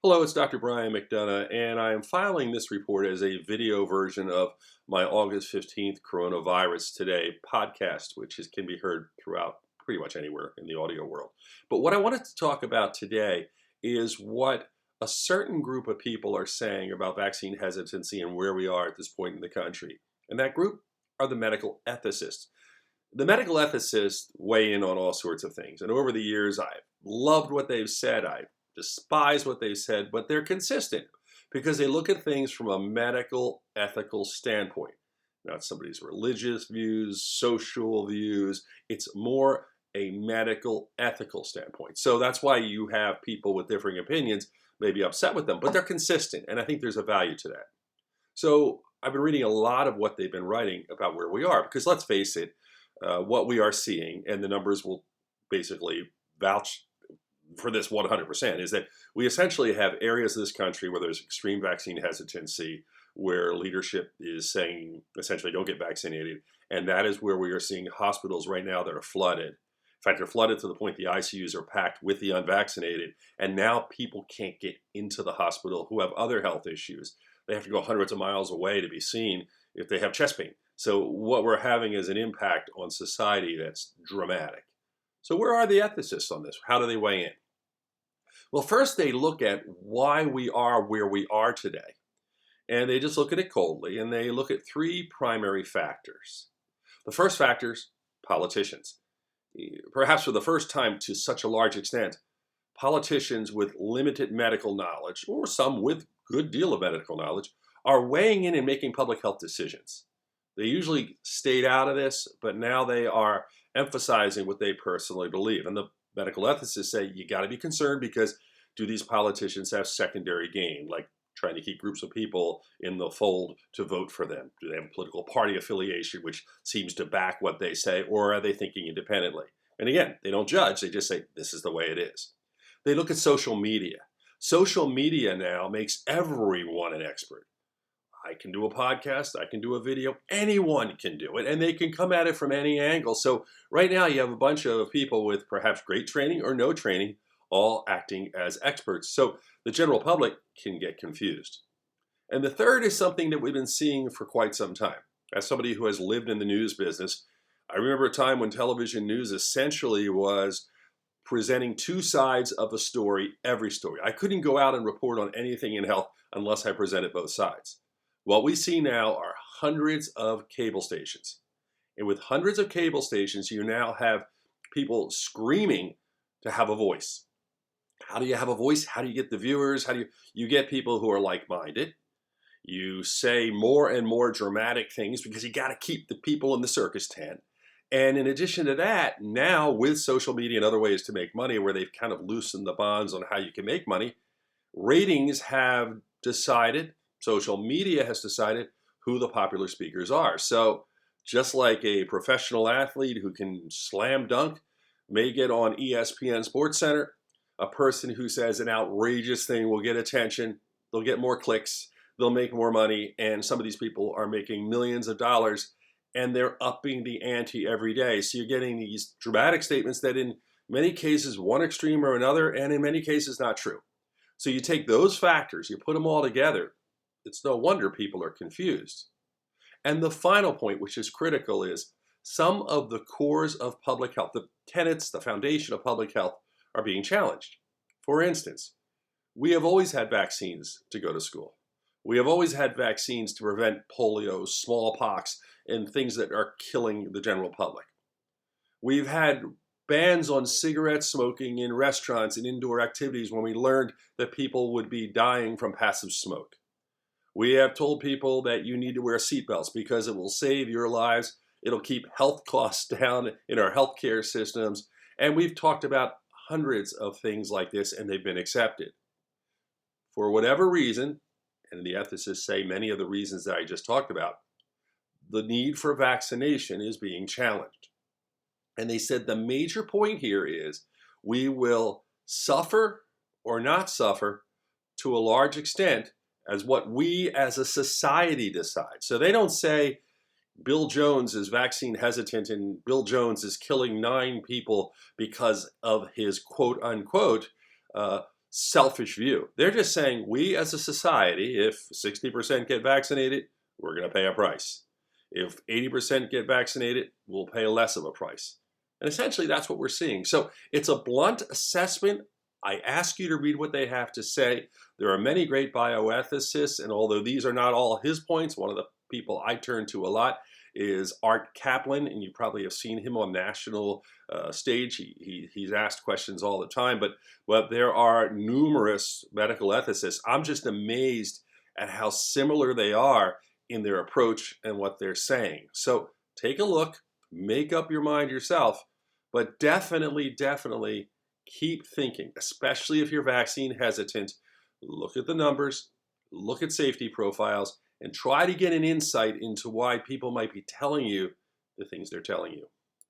Hello, it's Dr. Brian McDonough, and I am filing this report as a video version of my August 15th Coronavirus Today podcast, can be heard throughout pretty much anywhere in the audio world. But what I wanted to talk about today is what a certain group of people are saying about vaccine hesitancy and where we are at this point in the country. And that group are the medical ethicists. The medical ethicists weigh in on all sorts of things. And over the years, I've loved what they've said. I despise what they've said, but they're consistent because they look at things from a medical ethical standpoint, not somebody's religious views, social views. It's more a medical ethical standpoint. So that's why you have people with differing opinions may be upset with them, but they're consistent. And I think there's a value to that. So I've been reading a lot of what they've been writing about where we are, because let's face it, what we are seeing, and the numbers will basically vouch for this 100%, is that we essentially have areas of this country where there's extreme vaccine hesitancy, where leadership is saying essentially don't get vaccinated. And that is where we are seeing hospitals right now that are flooded. In fact, they're flooded to the point the ICUs are packed with the unvaccinated. And now people can't get into the hospital who have other health issues. They have to go hundreds of miles away to be seen if they have chest pain. So what we're having is an impact on society that's dramatic. So where are the ethicists on this? How do they weigh in? Well, first they look at why we are where we are today. And they just look at it coldly, and they look at three primary factors. The first factor is politicians. Perhaps for the first time to such a large extent, politicians with limited medical knowledge, or some with good deal of medical knowledge, are weighing in and making public health decisions. They usually stayed out of this, but now they are emphasizing what they personally believe. And the medical ethicists say you got to be concerned because do these politicians have secondary gain, like trying to keep groups of people in the fold to vote for them? Do they have a political party affiliation which seems to back what they say, or are they thinking independently? And again, they don't judge, they just say this is the way it is. They look at social media. Social media now makes everyone an expert. I can do a podcast, I can do a video, anyone can do it, and they can come at it from any angle. So right now you have a bunch of people with perhaps great training or no training, all acting as experts. So the general public can get confused. And the third is something that we've been seeing for quite some time. As somebody who has lived in the news business, I remember a time when television news essentially was presenting two sides of a story, every story. I couldn't go out and report on anything in health unless I presented both sides. What we see now are hundreds of cable stations. And with hundreds of cable stations, you now have people screaming to have a voice. How do you have a voice? How do you get the viewers? How do you get people who are like-minded? You say more and more dramatic things because you got to keep the people in the circus tent. And in addition to that, now with social media and other ways to make money where they've kind of loosened the bonds on how you can make money, ratings have decided, social media has decided who the popular speakers are. So just like a professional athlete who can slam dunk may get on ESPN Sports Center, a person who says an outrageous thing will get attention, they'll get more clicks, they'll make more money, and some of these people are making millions of dollars, and they're upping the ante every day. So you're getting these dramatic statements that in many cases, one extreme or another, and in many cases not true. So you take those factors, you put them all together, it's no wonder people are confused. And the final point, which is critical, is some of the cores of public health, the tenets, the foundation of public health, are being challenged. For instance, we have always had vaccines to go to school. We have always had vaccines to prevent polio, smallpox, and things that are killing the general public. We've had bans on cigarette smoking in restaurants and indoor activities when we learned that people would be dying from passive smoke. We have told people that you need to wear seatbelts because it will save your lives. It'll keep health costs down in our healthcare systems. And we've talked about hundreds of things like this, and they've been accepted. For whatever reason, and the ethicists say many of the reasons that I just talked about, the need for vaccination is being challenged. And they said the major point here is we will suffer or not suffer to a large extent as what we as a society decide. So they don't say Bill Jones is vaccine hesitant and Bill Jones is killing 9 people because of his quote unquote selfish view. They're just saying, we as a society, if 60% get vaccinated, we're going to pay a price. If 80% get vaccinated, we'll pay less of a price. And essentially, that's what we're seeing. So it's a blunt assessment. I ask you to read what they have to say. There are many great bioethicists, and although these are not all his points, one of the people I turn to a lot is Art Kaplan, and you probably have seen him on national stage. He's asked questions all the time, but there are numerous medical ethicists. I'm just amazed at how similar they are in their approach and what they're saying. So take a look, make up your mind yourself, but definitely keep thinking, especially if you're vaccine hesitant. Look at the numbers, look at safety profiles, and try to get an insight into why people might be telling you the things they're telling you.